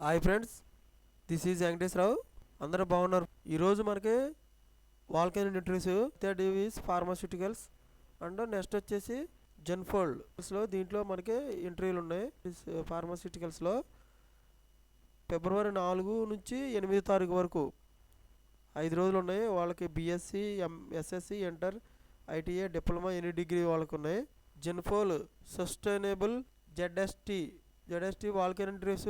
Hi friends, this is Venkateswararao. అందరూ బాగున్నారు. ఈరోజు మనకి వాల్కెన్ న్యూట్రీస్, డివిస్ ఫార్మాస్యూటికల్స్ అండ్ నెక్స్ట్ వచ్చేసి జెన్ఫోల్డ్స్లో దీంట్లో మనకి ఇంటర్వ్యూలు ఉన్నాయి. ఫార్మాస్యూటికల్స్లో ఫిబ్రవరి 4 నుంచి 8 తారీఖు వరకు 5 రోజులు ఉన్నాయి. వాళ్ళకి BSc, SSC, inter, ITA, diploma, any degree వాళ్ళకు ఉన్నాయి. జెన్ఫోల్ సస్టైనబుల్ జెడ్ఎస్టీ వాల్కెన్ ఇంటర్వ్యూస్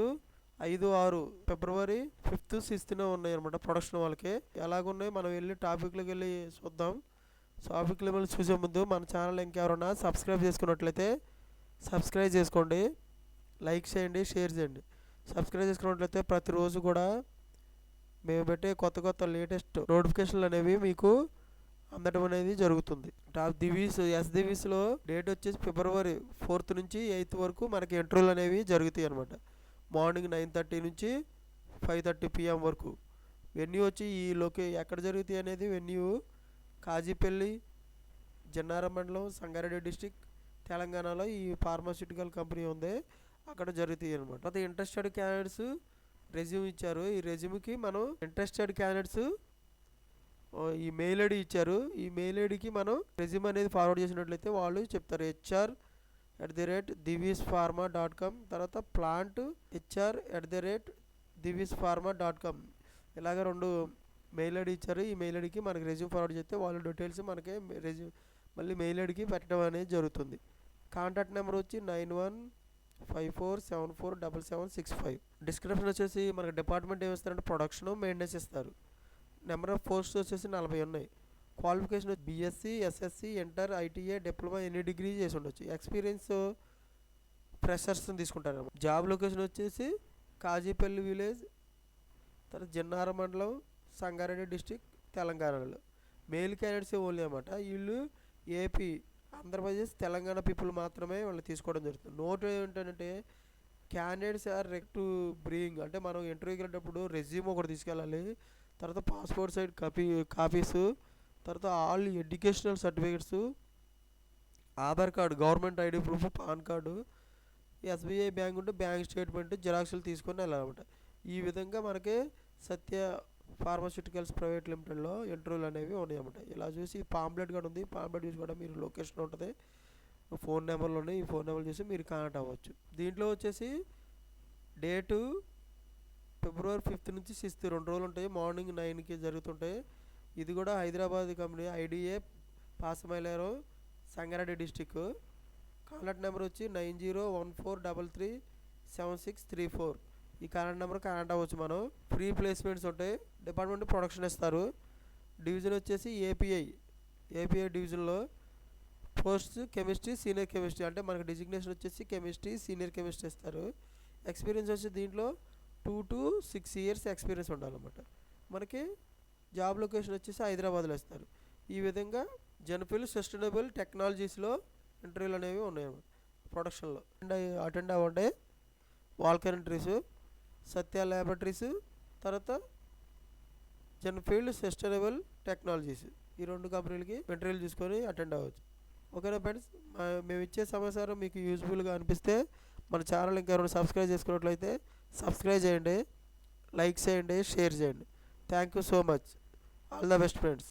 5-6 ఫిబ్రవరి 5th 6th ఉన్నాయి అనమాట. ప్రొడక్షన్ వాళ్ళకి ఎలాగున్నాయి మనం వెళ్ళి టాపిక్లోకి వెళ్ళి చూద్దాం. టాపిక్లో వెళ్ళి చూసే ముందు మన ఛానల్ ఇంకెవరన్నా సబ్స్క్రైబ్ చేసుకున్నట్లయితే సబ్స్క్రైబ్ చేసుకోండి, లైక్ చేయండి, షేర్ చేయండి. సబ్స్క్రైబ్ చేసుకున్నట్లయితే ప్రతిరోజు కూడా మేము పెట్టే కొత్త లేటెస్ట్ నోటిఫికేషన్లు అనేవి మీకు అందడం అనేది జరుగుతుంది. ఎస్డివిస్లో డేట్ వచ్చేసి ఫిబ్రవరి 4th నుంచి 8th వరకు మనకి ఇంటర్వ్యూలు అనేవి జరుగుతాయి అనమాట. మార్నింగ్ 9:30 నుంచి 5:30 PM వరకు. వెన్యూ వచ్చి ఎక్కడ జరుగుతాయి అనేది వెన్యూ కాజీపల్లి, జన్నారం మండలం, సంగారెడ్డి డిస్టిక్, తెలంగాణలో ఈ ఫార్మాస్యూటికల్ కంపెనీ ఉంది, అక్కడ జరుగుతాయి అనమాట. అయితే ఇంట్రెస్టెడ్ క్యాండిడేట్స్ రెజ్యూమ్ ఇచ్చారు. ఈ రెజ్యూమ్కి మనం ఇంట్రెస్టెడ్ క్యాండిడేట్స్ ఈ మెయిల్ ఐడి ఇచ్చారు. ఈ మెయిల్ ఐడికి మనం రెజ్యూమ్ అనేది ఫార్వర్డ్ చేసినట్లయితే వాళ్ళు చెప్తారు HR@divispharma.com, తర్వాత ప్లాంట్ HR@divispharma.com. ఇలాగ 2 మెయిల్ ఐడి ఇచ్చారు. ఈ మెయిల్ ఐడికి మనకి రెజ్యూమ్ ఫార్వర్డ్ చేస్తే వాళ్ళ డీటెయిల్స్ మనకి మళ్ళీ మెయిల్ ఐడికి పెట్టడం అనేది జరుగుతుంది. కాంటాక్ట్ నెంబర్ వచ్చి 9154747765. డిస్క్రిప్షన్ వచ్చేసి మనకి డిపార్ట్మెంట్ ఏమి ఇస్తారంటే ప్రొడక్షన్, మెయింటెనెన్స్ ఇస్తారు. నెంబర్ ఆఫ్ పోస్ట్స్ వచ్చేసి 40 ఉన్నాయి. Qualification BSc, SSC, inter, ITA, diploma, any degree చేసి ఉండొచ్చు. ఎక్స్పీరియన్స్ ఫ్రెషర్స్ని తీసుకుంటారు. జాబ్ లొకేషన్ వచ్చేసి కాజీపల్లి విలేజ్, తర్వాత జన్నారం మండలం, సంగారెడ్డి డిస్టిక్, తెలంగాణలో. మెయిల్ క్యాండిడేట్స్ ఓన్లీ అనమాట. వీళ్ళు ఏపీ, ఆంధ్రప్రదేశ్, తెలంగాణ పీపుల్ మాత్రమే వాళ్ళు తీసుకోవడం జరుగుతుంది. నోట్ ఏంటంటే క్యాండిడేట్స్ ఆర్ రెక్ట్ టు బ్రింగ్, అంటే మనం ఇంటర్వ్యూకి వెళ్ళేటప్పుడు రెజ్యూమ్ ఒకటి తీసుకెళ్ళాలి, తర్వాత పాస్పోర్ట్ సైజ్ కాపీస్, తర్వాత all educational certificates, Aadhaar card, government ID proof, pan card, SBI bank ఉంటే బ్యాంక్ స్టేట్మెంట్ జిరాక్స్లు తీసుకొని వెళ్ళాలన్నమాట. ఈ విధంగా మనకి సత్య ఫార్మాస్యూటికల్స్ ప్రైవేట్ లిమిటెడ్లో ఇంటర్వ్యూలు అనేవి ఉన్నాయన్నమాట. ఇలా చూసి పాంప్లెట్ కూడా ఉంది. పాంప్లెట్ చూసి కూడా మీరు లొకేషన్ ఉంటుంది, ఫోన్ నెంబర్లు ఉన్నాయి. ఈ ఫోన్ నెంబర్లు చూసి మీరు కాంటాక్ట్ అవ్వచ్చు. దీంట్లో వచ్చేసి డేటు ఫిబ్రవరి 5th నుంచి 6th 2 రోజులు ఉంటాయి. మార్నింగ్ 9కి జరుగుతుంటాయి. ఇది కూడా Hyderabad company, IDA, Pashamylaram, Sangareddy district. Contact number వచ్చి 9014337634. ఈ కాంటాక్ట్ నెంబర్ కాంటాక్ట్ అవ్వచ్చు. మనం ఫ్రీ ప్లేస్మెంట్స్ ఉంటాయి. డిపార్ట్మెంట్ ప్రొడక్షన్ ఇస్తారు. డివిజన్ వచ్చేసి ఏపీఐ డివిజన్లో పోస్ట్ కెమిస్ట్రీ, సీనియర్ కెమిస్ట్రీ, అంటే మనకి డిజిగ్నేషన్ వచ్చేసి కెమిస్ట్రీ, సీనియర్ కెమిస్ట్రీ ఇస్తారు. ఎక్స్పీరియన్స్ వచ్చి దీంట్లో 2 to 6 years ఎక్స్పీరియన్స్ ఉండాలన్నమాట. మనకి జాబ్ లొకేషన్ వచ్చేసి హైదరాబాద్లో ఇస్తారు. ఈ విధంగా జెన్ఫిల్ సస్టైనబుల్ టెక్నాలజీస్లో ఇంటర్వ్యూలు అనేవి ఉన్నాయి ప్రొడక్షన్లో. అటెండ్ అవ్వండి. వాల్కెన్ ఇంటర్వ్యూస్, సత్య ల్యాబొరేటరీస్, తర్వాత జెన్ఫీల్డ్ సస్టైనబుల్ టెక్నాలజీస్, ఈ 2 కంపెనీలకి ఇంటర్వ్యూలు తీసుకొని అటెండ్ అవ్వచ్చు. ఓకేనా ఫ్రెండ్స్, మేము ఇచ్చే సమాచారం మీకు యూజ్ఫుల్గా అనిపిస్తే మన ఛానల్ ఇంకెవరైనా సబ్స్క్రైబ్ చేసుకున్నట్లయితే సబ్స్క్రైబ్ చేయండి, లైక్ చేయండి, షేర్ చేయండి. Thank you so much. All the best friends.